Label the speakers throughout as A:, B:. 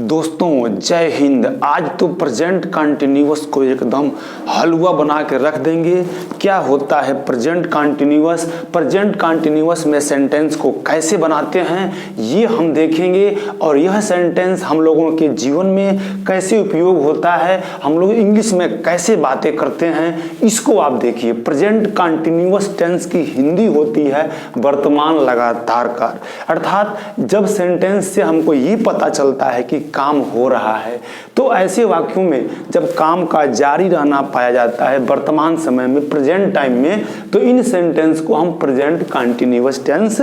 A: दोस्तों जय हिंद। आज तो प्रेजेंट कंटिन्यूअस को एकदम हलवा बना के रख देंगे। क्या होता है प्रेजेंट कंटिन्यूअस, प्रेजेंट कंटिन्यूअस में सेंटेंस को कैसे बनाते हैं ये हम देखेंगे, और यह सेंटेंस हम लोगों के जीवन में कैसे उपयोग होता है, हम लोग इंग्लिश में कैसे बातें करते हैं, इसको आप देखिए। प्रेजेंट कंटिन्यूअस टेंस की हिंदी होती है वर्तमान लगातार काल, अर्थात जब सेंटेंस से हमको ये पता चलता है कि काम हो रहा है, तो ऐसे वाक्यों में जब काम का जारी रहना पाया जाता है वर्तमान समय में, प्रेजेंट टाइम में, तो इन सेंटेंस को हम प्रेजेंट कंटिन्यूअस टेंस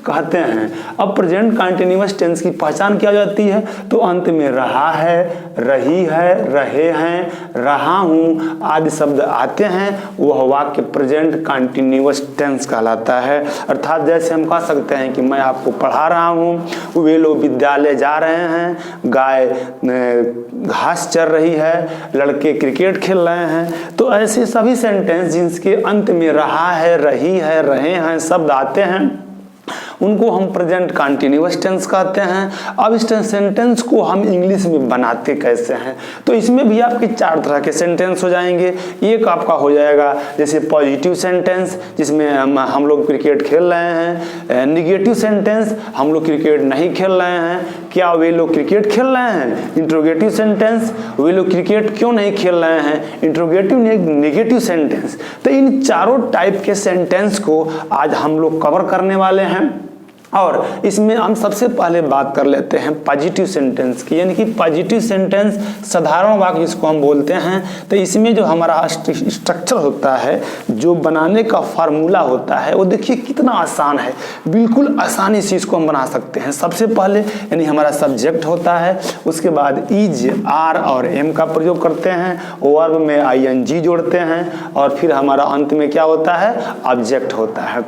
A: कहते हैं। अब प्रेजेंट कंटिन्यूअस टेंस की पहचान क्या जाती है, तो अंत में रहा है, रही है, रहे हैं, रहा हूं आदि शब्द आते हैं, वह वाक्य प्रेजेंट कंटिन्यूअस टेंस कहलाता है। अर्थात जैसे हम कह सकते हैं कि मैं आपको पढ़ा रहा हूं, वे लोग विद्यालय जा रहे हैं, गाय घास चर रही है, लड़के क्रिकेट खेल रहे हैं। तो ऐसे सभी सेंटेंस जिनके अंत में रहा है, रही है, रहे हैं शब्द आते हैं, उनको हम प्रेजेंट कंटिन्यूअस टेंस कहते हैं। अब इस सेंटेंस को हम इंग्लिश में बनाते कैसे हैं, तो इसमें भी आपके चार तरह के सेंटेंस हो जाएंगे। एक आपका हो जाएगा जैसे पॉजिटिव सेंटेंस, जिसमें हम लोग क्रिकेट खेल रहे हैं। निगेटिव सेंटेंस, हम लोग क्रिकेट नहीं खेल रहे हैं, क्या वे लोग क्रिकेट खेल रहे हैं। इंट्रोगेटिव सेंटेंस, वे लोग क्रिकेट क्यों नहीं खेल रहे हैं। Interrogative negative sentence. तो इन चारों टाइप के सेंटेंस को आज हम लोग कवर करने वाले हैं, और इसमें हम सबसे पहले बात कर लेते हैं पॉजिटिव सेंटेंस की, यानी कि पॉजिटिव सेंटेंस साधारण वाक्य जिसको हम बोलते हैं। तो इसमें जो हमारा स्ट्रक्चर होता है, जो बनाने का फार्मूला होता है, वो देखिए कितना आसान है, बिल्कुल आसानी से इसको हम बना सकते हैं। सबसे पहले यानी हमारा सब्जेक्ट होता है, उसके बाद इज, आर और एम का प्रयोग करते हैं, वर्ब में आईएनजी जोड़ते हैं, और फिर हमारा अंत में क्या होता है, ऑब्जेक्ट होता है।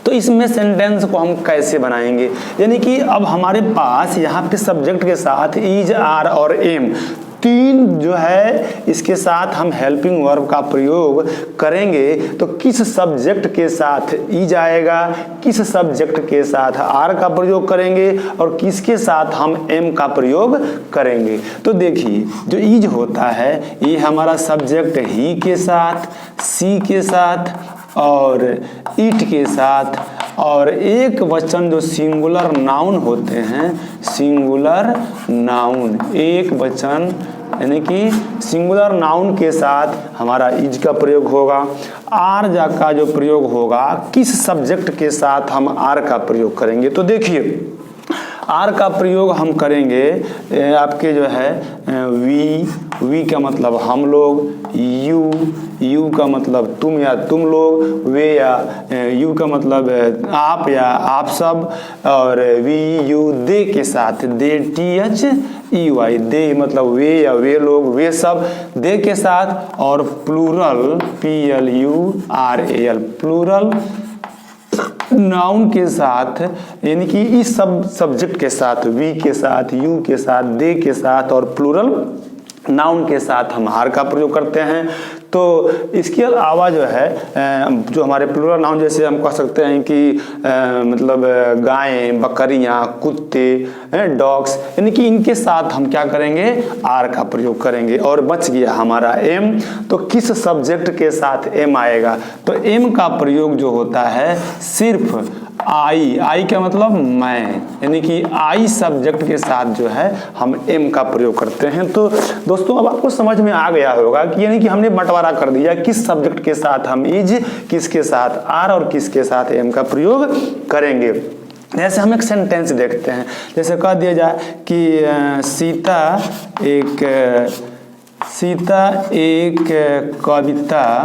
A: तो इसमें सेंटेंस को हम कैसे बनाएंगे, यानी कि अब हमारे पास यहाँ पे सब्जेक्ट के साथ इज, आर और एम तीन जो है, इसके साथ हम हेल्पिंग वर्ब का प्रयोग करेंगे। तो किस सब्जेक्ट के साथ इज आएगा, किस सब्जेक्ट के साथ आर का प्रयोग करेंगे, और किसके साथ हम एम का प्रयोग करेंगे। तो देखिए जो इज होता है ये हमारा सब्जेक्ट ही के साथ, सी के साथ और इट के साथ, और एक वचन जो सिंगुलर नाउन होते हैं, सिंगुलर नाउन, एक वचन यानी कि सिंगुलर नाउन के साथ हमारा इज का प्रयोग होगा। आर जा का जो प्रयोग होगा, किस सब्जेक्ट के साथ हम आर का प्रयोग करेंगे। तो देखिए आर का प्रयोग हम करेंगे आपके जो है वी का मतलब हम लोग, यू का मतलब तुम या तुम लोग, वे या यू का मतलब आप या आप सब, और वी यू दे के साथ, दे THEY, दे मतलब वे या वे लोग, वे सब, दे के साथ, और प्लूरल PLURAL, प्लूरल नाउन के साथ, यानी कि इस सब सब्जेक्ट के साथ, वी के साथ, यू के साथ, दे के साथ और प्लूरल नाउन के साथ हम आर का प्रयोग करते हैं। तो इसके अलावा जो है जो हमारे प्लूरल नाउन, जैसे हम कह सकते हैं कि मतलब गायें, बकरियां, कुत्ते, डॉग्स, यानी कि इनके साथ हम क्या करेंगे, आर का प्रयोग करेंगे। और बच गया हमारा एम, तो किस सब्जेक्ट के साथ एम आएगा, तो एम का प्रयोग जो होता है सिर्फ आई का मतलब मैं, यानी कि आई सब्जेक्ट के साथ जो है हम एम का प्रयोग करते हैं। तो दोस्तों अब आपको समझ में आ गया होगा कि यानी कि हमने बंटवारा कर दिया किस सब्जेक्ट के साथ हम इज, किसके साथ आर और किसके साथ एम का प्रयोग करेंगे। जैसे हम एक सेंटेंस देखते हैं, जैसे कह दिया जाए कि सीता एक कविता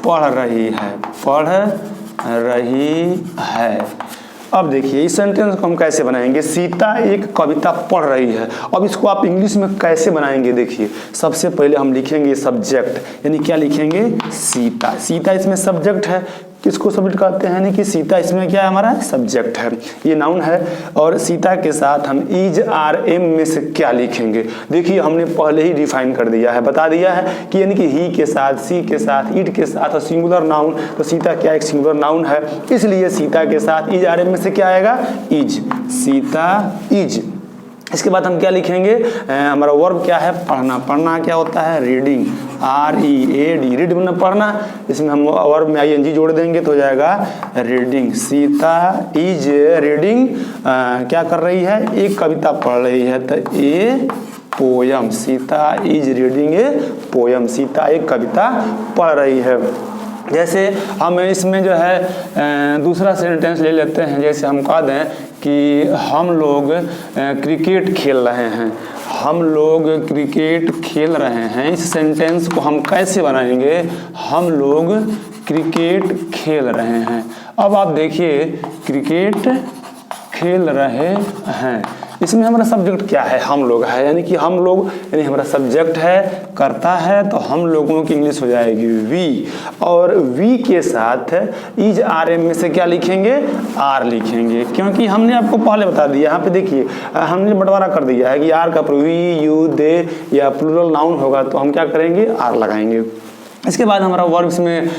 A: पढ़ रही है। अब देखिए इस सेंटेंस को हम कैसे बनाएंगे, सीता एक कविता पढ़ रही है। अब इसको आप इंग्लिश में कैसे बनाएंगे, देखिए सबसे पहले हम लिखेंगे सब्जेक्ट, यानी क्या लिखेंगे, सीता। सीता इसमें सब्जेक्ट है, किसको सब्जेक्ट कहते हैं, यानी कि सीता इसमें क्या है, हमारा सब्जेक्ट है, ये नाउन है। और सीता के साथ हम इज आर एम में से क्या लिखेंगे, देखिए हमने पहले ही डिफाइन कर दिया है, बता दिया है कि यानी कि ही के साथ, सी के साथ, इट के साथ और सिंगुलर नाउन, तो सीता क्या एक सिंगुलर नाउन है, इसलिए सीता के साथ इज आर एम में से क्या आएगा, इज, सीता इज। इसके बाद हम क्या लिखेंगे, हमारा वर्ब क्या है, पढ़ना, पढ़ना क्या होता है, रीडिंग, READ, रीड मतलब पढ़ना, इसमें हम वर्ब में ING जोड़ देंगे तो हो जाएगा रीडिंग, सीता इज रीडिंग, क्या कर रही है, एक कविता पढ़ रही है, तो ए poem, Sita is reading A poem, Sita एक कविता पढ़ रही है। जैसे हम इसमें जो है दूसरा सेंटेंस ले लेते हैं, जैसे हम कह दें कि हम लोग क्रिकेट खेल रहे हैं, हम लोग क्रिकेट खेल रहे हैं, इस सेंटेंस को हम कैसे बनाएंगे, हम लोग क्रिकेट खेल रहे हैं। अब आप देखिए क्रिकेट खेल रहे हैं, इसमें हमारा सब्जेक्ट क्या है, हम लोग है, यानी कि हम लोग यानी हमारा सब्जेक्ट है, करता है, तो हम लोगों की इंग्लिश हो जाएगी वी, और वी के साथ इज आर एम में से क्या लिखेंगे, आर लिखेंगे, क्योंकि हमने आपको पहले बता दिया, यहाँ पे देखिए हमने बंटवारा कर दिया है कि आर का वी, यू, दे या प्लूरल नाउन होगा तो हम क्या करेंगे, आर लगाएंगे। इसके बाद हमारा वर्ब, इसमें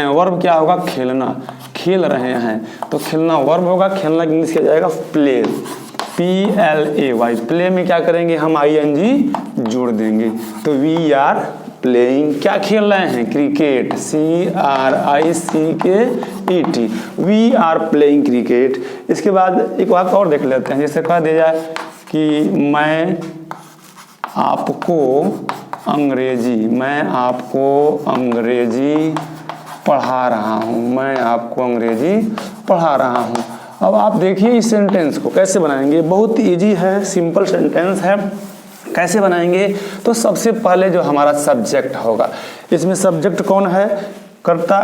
A: वर्ब क्या होगा, खेलना, खेल रहे हैं, तो खेलना वर्ब होगा, खेलना इंग्लिश किया जाएगा प्ले, PLAY, प्ले में क्या करेंगे हम ING जोड़ देंगे, तो वी आर प्लेइंग, क्या खेल रहे हैं, cricket, CRICKET, we are playing cricket. इसके बाद एक वाक्य और देख लेते हैं, जैसे कह दिया जाए कि मैं आपको अंग्रेजी, मैं आपको अंग्रेजी पढ़ा रहा हूँ, मैं आपको अंग्रेजी पढ़ा रहा हूँ। अब आप देखिए इस सेंटेंस को कैसे बनाएंगे, बहुत इजी है, सिंपल सेंटेंस है, कैसे बनाएंगे, तो सबसे पहले जो हमारा सब्जेक्ट होगा, इसमें सब्जेक्ट कौन है, करता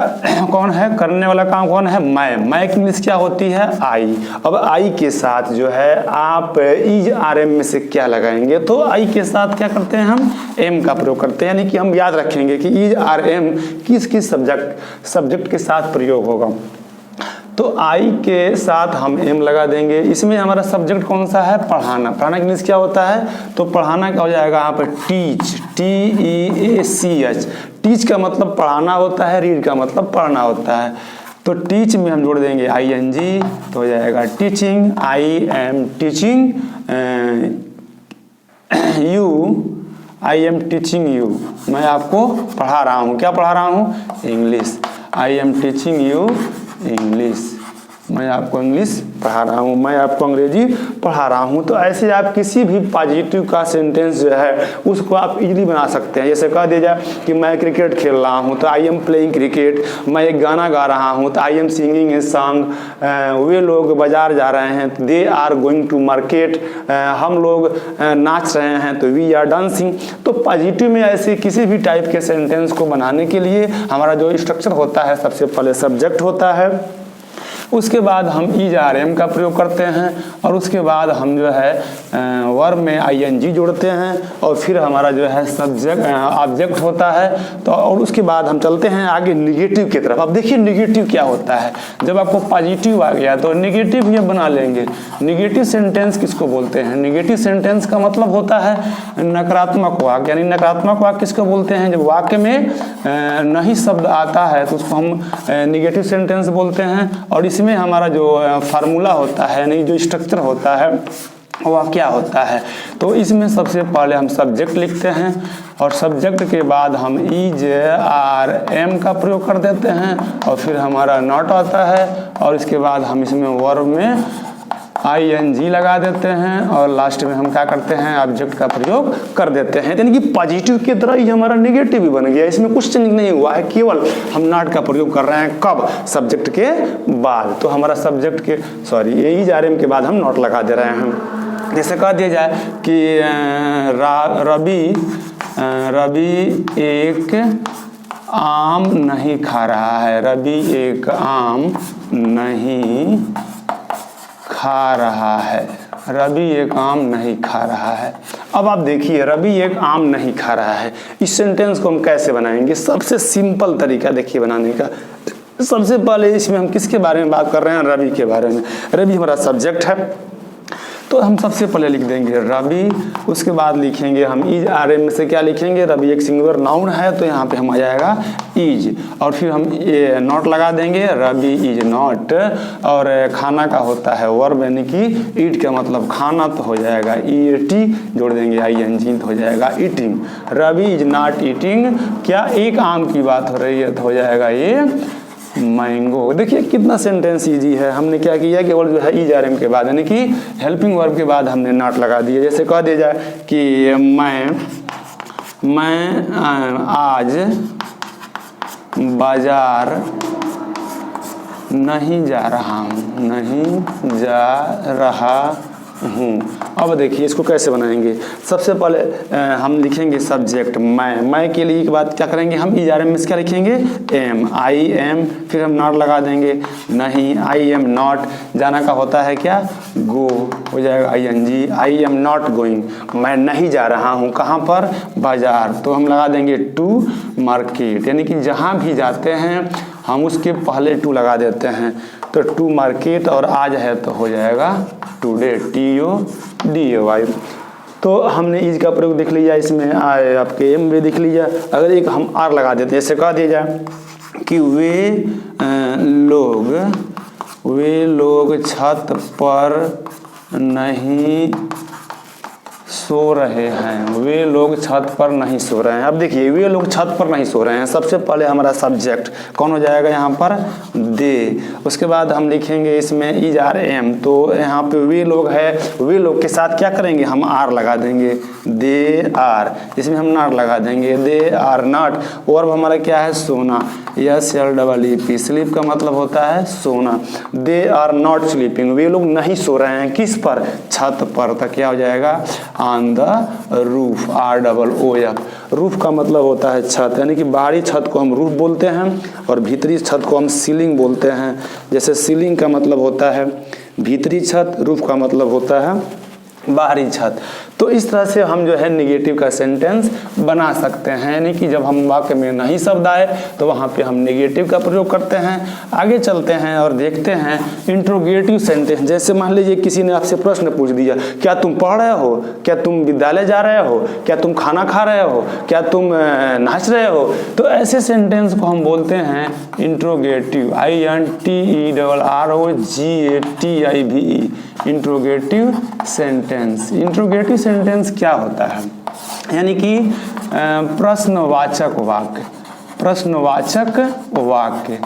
A: कौन है, करने वाला काम कौन है, मैं की इंग्लिश क्या होती है, आई। अब आई के साथ जो है आप इज आर एम में से क्या लगाएंगे, तो आई के साथ क्या करते हैं हम, एम का प्रयोग करते हैं, यानी कि हम याद रखेंगे कि इज आर एम किस किस सब्जेक्ट के साथ प्रयोग होगा, तो आई के साथ हम एम लगा देंगे। इसमें हमारा सब्जेक्ट कौन सा है, पढ़ाना, पढ़ाना की इंग्लिश क्या होता है, तो पढ़ाना क्या हो जाएगा यहाँ पर, टीच, TEACH, टीच का मतलब पढ़ाना होता है, रीड का मतलब पढ़ना होता है, तो टीच में हम जोड़ देंगे ING तो हो जाएगा teaching, I am teaching you, I am teaching you, मैं आपको पढ़ा रहा हूँ, क्या पढ़ा रहा हूँ, English, I am teaching you English, मैं आपको इंग्लिश पढ़ा रहा हूँ, मैं आपको अंग्रेजी पढ़ा रहा हूँ। तो ऐसे आप किसी भी पॉजिटिव का सेंटेंस जो है उसको आप इजीली बना सकते हैं। जैसे कह दिया जाए कि मैं क्रिकेट खेल रहा हूँ तो आई एम प्लेइंग क्रिकेट, मैं एक गाना गा रहा हूँ तो I am singing a song, वे लोग बाजार जा रहे हैं, they are going to market, हम लोग नाच रहे हैं तो वी आर डांसिंग। तो पॉजिटिव में ऐसे किसी भी टाइप के सेंटेंस को बनाने के लिए हमारा जो स्ट्रक्चर होता है, सबसे पहले सब्जेक्ट होता है, उसके बाद हम इज आर एम का प्रयोग करते हैं और उसके बाद हम जो है वर्ब में ING जोड़ते हैं और फिर हमारा जो है सब्जेक्ट ऑब्जेक्ट होता है। तो और उसके बाद हम चलते हैं आगे निगेटिव की तरफ। अब देखिए निगेटिव क्या होता है, जब आपको पॉजिटिव आ गया तो निगेटिव ये बना लेंगे। निगेटिव सेंटेंस किसको बोलते हैं? निगेटिव सेंटेंस का मतलब होता है नकारात्मक वाक्य, यानी नकारात्मक वाक्य किसको बोलते हैं? जब वाक्य में नहीं शब्द आता है तो उसको हम निगेटिव सेंटेंस बोलते हैं। और इसमें हमारा जो फार्मूला होता है, यानी जो स्ट्रक्चर होता है वह क्या होता है, तो इसमें सबसे पहले हम सब्जेक्ट लिखते हैं और सब्जेक्ट के बाद हम इज आर एम का प्रयोग कर देते हैं और फिर हमारा नॉट आता है और इसके बाद हम इसमें वर्ब में ING लगा देते हैं और लास्ट में हम क्या करते हैं? ऑब्जेक्ट का प्रयोग कर देते हैं। यानी कि पॉजिटिव की तरह ही हमारा निगेटिव भी बन गया, इसमें कुछ चेंज नहीं हुआ है, केवल हम नॉट का प्रयोग कर रहे हैं। कब? सब्जेक्ट के बाद। तो हमारा सब्जेक्ट के इज आर एम के बाद हम नॉट लगा दे रहे हैं। जैसे कह दिया जाए कि रवि एक आम नहीं खा रहा है। रवि एक आम नहीं खा रहा है। रवि एक आम नहीं खा रहा है। अब आप देखिए रवि एक आम नहीं खा रहा है, इस सेंटेंस को हम कैसे बनाएंगे? सबसे सिंपल तरीका देखिए बनाने का, सबसे पहले इसमें हम किसके बारे में बात कर रहे हैं? रवि के बारे में। रवि हमारा सब्जेक्ट है, तो हम सबसे पहले लिख देंगे रवि। उसके बाद लिखेंगे हम इज, आर एम में से क्या लिखेंगे? रवि एक सिंगुलर नाउन है तो यहाँ पे हम आ जाएगा इज, और फिर हम ये नॉट लगा देंगे, रवि इज नॉट। और खाना का होता है वर्ब, यानी कि ईट का मतलब खाना, तो हो जाएगा ईटी, जोड़ देंगे ING तो हो जाएगा eating. Ravi is not eating, क्या एक आम की बात हो रही है, तो हो जाएगा ये मैंगो। देखिए कितना सेंटेंस इजी है। हमने क्या किया, केवल जो है इज आर एम के बाद यानी कि हेल्पिंग वर्ब के बाद हमने नॉट लगा दिया। जैसे कह दिया जाए कि मैं आज बाजार नहीं जा रहा हूँ। अब देखिए इसको कैसे बनाएंगे। सबसे पहले हम लिखेंगे सब्जेक्ट मैं के लिए के बाद क्या करेंगे हम? इज आर एम में क्या लिखेंगे? एम, आई एम, फिर हम नॉट लगा देंगे, नहीं, आई एम नॉट। जाना का होता है क्या? गो, हो जाएगा ING, I am not going, मैं नहीं जा रहा हूँ। कहाँ पर? बाजार, तो हम लगा देंगे टू मार्केट, यानी कि जहाँ भी जाते हैं हम उसके पहले टू लगा देते हैं। तो टू मार्केट, और आज है तो हो जाएगा टुडे, TODAY। तो हमने इज का प्रयोग देख लिया, इसमें आपके एम भी देख लिया। अगर एक हम आर लगा देते हैं, जैसे कह दिया जाए कि वे लोग छत पर नहीं सो रहे हैं, वे लोग छत पर नहीं सो रहे हैं। अब देखिए वे लोग छत पर नहीं सो रहे हैं, सबसे पहले हमारा सब्जेक्ट कौन हो जाएगा यहाँ पर? दे। उसके बाद हम लिखेंगे इसमें इज आर एम, तो यहाँ पे वे लोग है, वे लोग के साथ क्या करेंगे हम? आर लगा देंगे, दे आर, इसमें हम नॉट लगा देंगे, दे आर नॉट। वर्ब हमारा क्या है? सोना, SLEEP, स्लीप का मतलब होता है सोना। दे आर नॉट स्लीपिंग, वे लोग नहीं सो रहे हैं, किस पर? छत पर। तो क्या हो जाएगा? On the roof, ROOF। Roof का मतलब होता है छत, यानी कि बाहरी छत को हम रूफ बोलते हैं और भीतरी छत को हम सीलिंग बोलते हैं। जैसे सीलिंग का मतलब होता है भीतरी छत, रूफ का मतलब होता है बाहरी छत। तो इस तरह से हम जो है नेगेटिव का सेंटेंस बना सकते हैं, यानी कि जब हम वाक्य में नहीं शब्द आए तो वहाँ पे हम नेगेटिव का प्रयोग करते हैं। आगे चलते हैं और देखते हैं इंट्रोगेटिव सेंटेंस। जैसे मान लीजिए किसी ने आपसे प्रश्न पूछ दिया, क्या तुम पढ़ रहे हो? क्या तुम विद्यालय जा रहे हो? क्या तुम खाना खा रहे हो? क्या तुम नाच रहे हो? तो ऐसे सेंटेंस को हम बोलते हैं interrogative, INTERROGATIVE, interrogative sentence. Interrogative sentence क्या होता है? यानी कि प्रश्नवाचक वाक्य, प्रश्नवाचक वाक्य,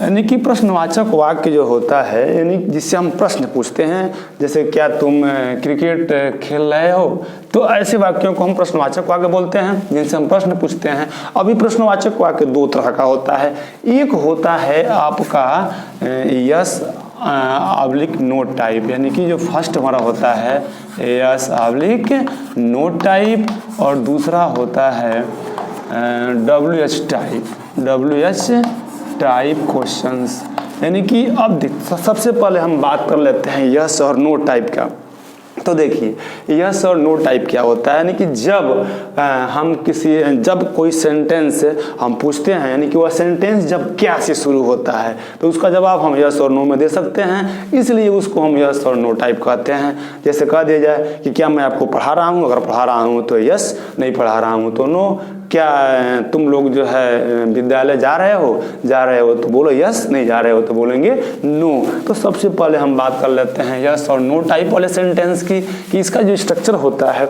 A: यानी कि प्रश्नवाचक वाक्य जो होता है, यानी जिससे हम प्रश्न पूछते हैं। जैसे क्या तुम क्रिकेट खेल रहे हो? तो ऐसे वाक्यों को हम प्रश्नवाचक वाक्य बोलते हैं, जिनसे हम प्रश्न पूछते हैं। अभी प्रश्नवाचक वाक्य दो तरह का होता है। एक होता है आपका यस /नो टाइप, यानी कि जो फर्स्ट हमारा होता है यस /नो टाइप, और दूसरा होता है WH टाइप क्वेश्चंस। यानी कि अब सबसे पहले हम बात कर लेते हैं यस और नो टाइप का। तो देखिए यस और नो टाइप क्या होता है, यानी कि जब कोई सेंटेंस हम पूछते हैं, यानी कि वह सेंटेंस जब क्या से शुरू होता है तो उसका जवाब हम यस और नो में दे सकते हैं, इसलिए उसको हम यस और नो टाइप कहते हैं। जैसे कह दिया जाए कि क्या मैं आपको पढ़ा रहा हूँ? अगर पढ़ा रहा हूँ तो यस, नहीं पढ़ा रहा हूँ तो नो। क्या तुम लोग जो है विद्यालय जा रहे हो तो बोलो यस, नहीं जा रहे हो तो बोलेंगे नो। तो सबसे पहले हम बात कर लेते हैं यस और नो टाइप वाले सेंटेंस की, कि इसका जो स्ट्रक्चर होता है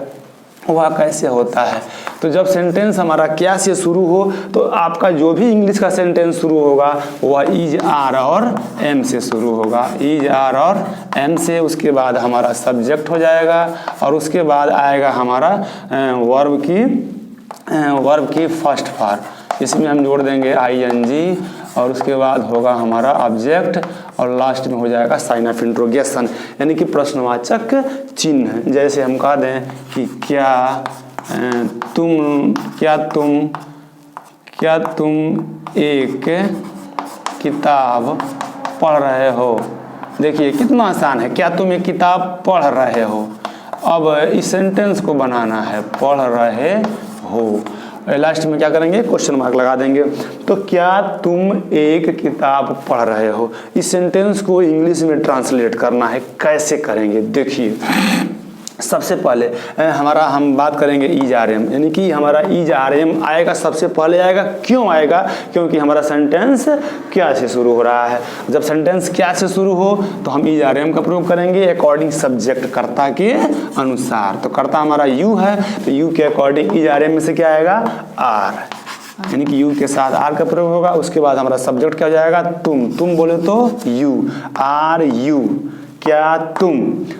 A: वह कैसे होता है। तो जब सेंटेंस हमारा क्या से शुरू हो तो आपका जो भी इंग्लिश का सेंटेंस शुरू होगा वह इज आर और एम से शुरू होगा, इज आर और एम से। उसके बाद हमारा सब्जेक्ट हो जाएगा और उसके बाद आएगा हमारा वर्ब की फर्स्ट फॉर्म, इसमें हम जोड़ देंगे ING, और उसके बाद होगा हमारा ऑब्जेक्ट, और लास्ट में हो जाएगा साइन ऑफ इंट्रोगेशन, यानी कि प्रश्नवाचक चिन्ह। जैसे हम कह दें कि क्या तुम एक किताब पढ़ रहे हो? देखिए कितना आसान है, क्या तुम एक किताब पढ़ रहे हो। अब इस सेंटेंस को बनाना है, पढ़ रहे हो। लास्ट में क्या करेंगे, क्वेश्चन मार्क लगा देंगे। तो क्या तुम एक किताब पढ़ रहे हो, इस सेंटेंस को इंग्लिश में ट्रांसलेट करना है, कैसे करेंगे देखिए। सबसे पहले हम बात करेंगे इज आर एम, यानी कि हमारा इज आर एम आएगा, सबसे पहले आएगा। क्यों आएगा, क्योंकि हमारा सेंटेंस क्या से शुरू हो रहा है। जब सेंटेंस क्या से शुरू हो तो हम इज आर एम का प्रयोग करेंगे अकॉर्डिंग सब्जेक्ट, कर्ता के अनुसार। तो कर्ता हमारा यू है, तो यू के अकॉर्डिंग इज आर एम में से क्या आएगा, आर, यानी कि यू के साथ आर का प्रयोग होगा। उसके बाद हमारा सब्जेक्ट क्या हो जाएगा, तुम बोले तो यू, आर यू, क्या तुम।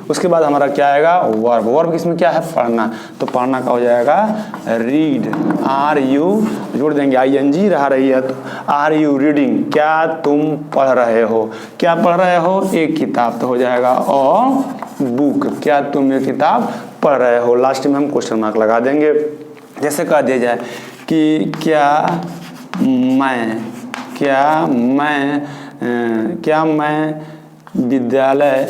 A: उसके बाद हमारा क्या आएगा, वर्ब, वर्ब किसमें क्या है, पढ़ना, तो पढ़ना का हो जाएगा रीड, आर यू जोड़ देंगे, आई एन जी रही है तो आर यू रीडिंग, क्या तुम पढ़ रहे हो, क्या पढ़ रहे हो, एक किताब, तो हो जाएगा अ बुक, क्या तुम एक किताब पढ़ रहे हो। लास्ट में हम क्वेश्चन मार्क लगा देंगे। जैसे कह दिया जाए कि क्या मैं विद्यालय,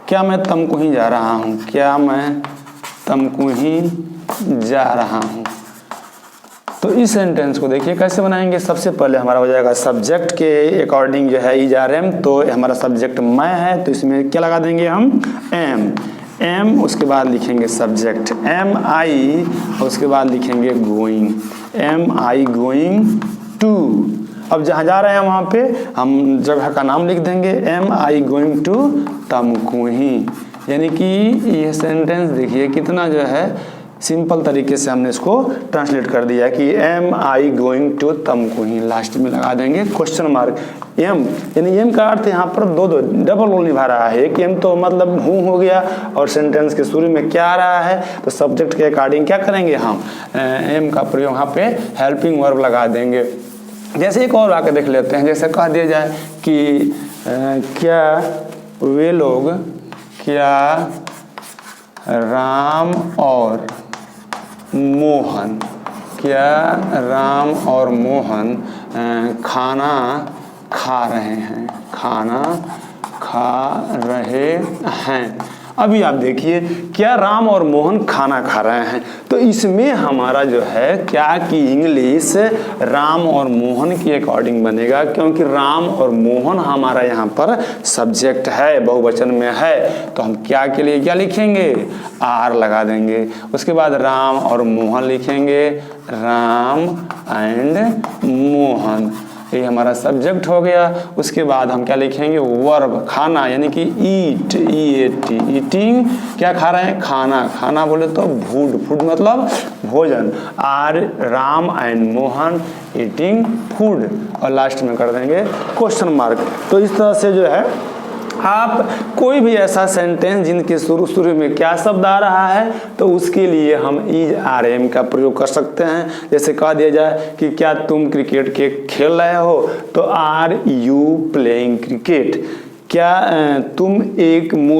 A: क्या मैं तमको ही जा रहा हूँ, क्या मैं तमको ही जा रहा हूँ। तो इस सेंटेंस को देखिए कैसे बनाएंगे। सबसे पहले हमारा हो जाएगा सब्जेक्ट के अकॉर्डिंग जो है इज आर एम, तो हमारा सब्जेक्ट मैं है, तो इसमें क्या लगा देंगे हम, एम, उसके बाद लिखेंगे सब्जेक्ट एम आई, उसके बाद लिखेंगे going, am I going to. अब जहाँ जा रहे हैं वहाँ पे हम जगह का नाम लिख देंगे, am I going to Tamkuhi, यानी कि ये सेंटेंस देखिए कितना जो है सिंपल तरीके से हमने इसको ट्रांसलेट कर दिया कि am I going to Tamkuhi. Last में लगा देंगे क्वेश्चन मार्क, एम, यानी एम का अर्थ यहाँ पर दो डबल रोल निभा रहा है। एक एम तो मतलब हूँ हो गया, और सेंटेंस के शुरू में क्या आ रहा है, तो सब्जेक्ट के अकॉर्डिंग क्या करेंगे हम, एम का प्रयोग यहाँ पे हेल्पिंग वर्ब लगा देंगे। जैसे एक और आके देख लेते हैं। जैसे कह दिया जाए कि क्या वे लोग, क्या राम और मोहन, क्या राम और मोहन खाना खा रहे हैं, खाना खा रहे हैं। अभी आप देखिए क्या राम और मोहन खाना खा रहे हैं, तो इसमें हमारा जो है क्या कि इंग्लिश राम और मोहन के अकॉर्डिंग बनेगा, क्योंकि राम और मोहन हमारा यहाँ पर सब्जेक्ट है, बहुवचन में है, तो हम क्या के लिए क्या लिखेंगे, आर लगा देंगे। उसके बाद राम और मोहन लिखेंगे, राम एंड मोहन, ये हमारा सब्जेक्ट हो गया। उसके बाद हम क्या लिखेंगे, वर्ब, खाना, यानी कि ईट, ई-ए-टी, ईटिंग, क्या खा रहे हैं, खाना, खाना बोले तो फूड, फूड मतलब भोजन, are Ram and Mohan eating food, और लास्ट में कर देंगे क्वेश्चन मार्क। तो इस तरह से जो है आप कोई भी ऐसा सेंटेंस जिनके शुरू में क्या शब्द आ रहा है, तो उसके लिए हम इज आर एम का प्रयोग कर सकते हैं। जैसे कह दिया जाए कि क्या तुम क्रिकेट के खेल रहे हो, तो आर यू प्लेइंग क्रिकेट, क्या तुम एक